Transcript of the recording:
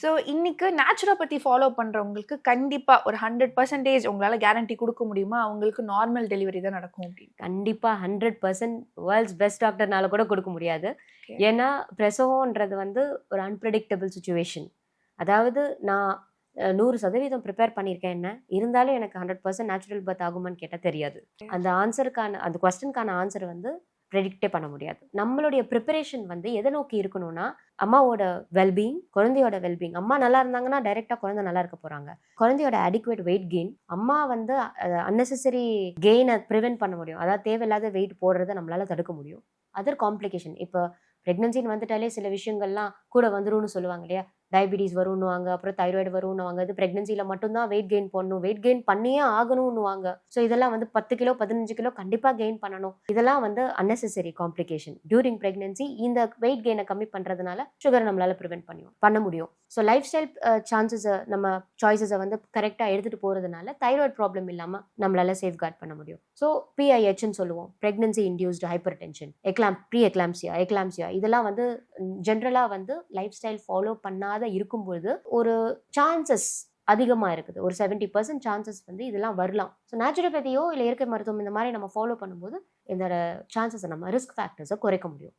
So இன்னைக்கு naturopathy follow பண்றவங்களுக்கு கண்டிப்பா ஒரு 100% உங்களால கேரண்டி குடுக்க முடியுமா? அவங்களுக்கு நார்மல் டெலிவரி தான் நடக்கும் அப்படின்னு. கண்டிப்பா 100% வேர்ல்ட்ஸ் பெஸ்ட் டாக்டர்னால கூட கொடுக்க முடியாது. Okay. ஏன்னா பிரசவம்ன்றது வந்து ஒரு அன்பிரடிக்டபிள் சுச்சுவேஷன். அதாவது நான் 100% ப்ரிப்பேர் பண்ணியிருக்கேன் என்ன, இருந்தாலும் எனக்கு 100% நேச்சுரல் பர்த் ஆகுமான்னு கேட்டால் தெரியாது. அந்த கொஸ்டினுக்கான ஆன்சர் வந்து ப்ரெடிக்டே பண்ண முடியாது. நம்மளுடைய ப்ரிப்பரேஷன் வந்து எதை நோக்கி இருக்கணும்னா, அம்மாவோட வெல்பீயிங், குழந்தையோட வெல்பீயிங். அம்மா நல்லா இருந்தாங்கன்னா டைரெக்டாக குழந்தை நல்லா இருக்க போகிறாங்க. குழந்தையோட அடிக்குவேட் வெயிட் கெயின், அம்மா வந்து அன்னெசரி கெயினை ப்ரிவென்ட் பண்ண முடியும். அதாவது தேவையில்லாத வெயிட் போடுறதை நம்மளால தடுக்க முடியும். அதர் காம்ப்ளிகேஷன், இப்போ ப்ரெக்னன்சின்னு வந்துட்டாலே சில விஷயங்கள்லாம் கூட வந்துரும்னு சொல்லுவாங்க இல்லையா, டயபிட்டிஸ் வரும்னுவாங்க, அப்புறம் தைராய்டு வரும்னுவாங்க. இது ப்ரெக்னன்சியில் மட்டும்தான் வெயிட் கெயின் பண்ணணும், வெயிட் கெயின் பண்ணியே ஆகணும்னுவாங்க. ஸோ இதெல்லாம் வந்து 10 கிலோ 15 கிலோ கண்டிப்பாக கெயின் பண்ணணும். இதெல்லாம் வந்து அன்னெசரி காம்ப்ளிகேஷன். டியூரிங் ப்ரெக்னன்சி இந்த வெயிட் கெயினை கம்மி பண்ணுறதுனால சுகர் நம்மளால ப்ரிவென்ட் பண்ண முடியும். ஸோ லைஃப் ஸ்டைல் சான்சஸை, நம்ம சாய்ஸஸை வந்து கரெக்டாக எடுத்துகிட்டு போகிறதுனால தைராய்டு ப்ராப்ளம் இல்லாமல் நம்மளால சேஃப்கார்ட் பண்ண முடியும். ஸோ PIHன்னு சொல்லுவோம், pregnancy induced hypertension, pre eclampsia, இதெல்லாம் வந்து ஜென்ரலாக வந்து லைஃப் ஸ்டைல் ஃபாலோ பண்ணாத இருக்கும்போது ஒரு சான்சஸ் அதிகமாக இருக்குது. ஒரு 70% சான்சஸ் வந்து இதெல்லாம் வரலாம். ஸோ நேச்சுரோபதியோ இல்லை இயற்கை மருத்துவம் இந்த மாதிரி நம்ம ஃபாலோ பண்ணும்போது இந்த சான்சஸை, நம்ம ரிஸ்க் ஃபேக்டர்ஸை குறைக்க முடியும்.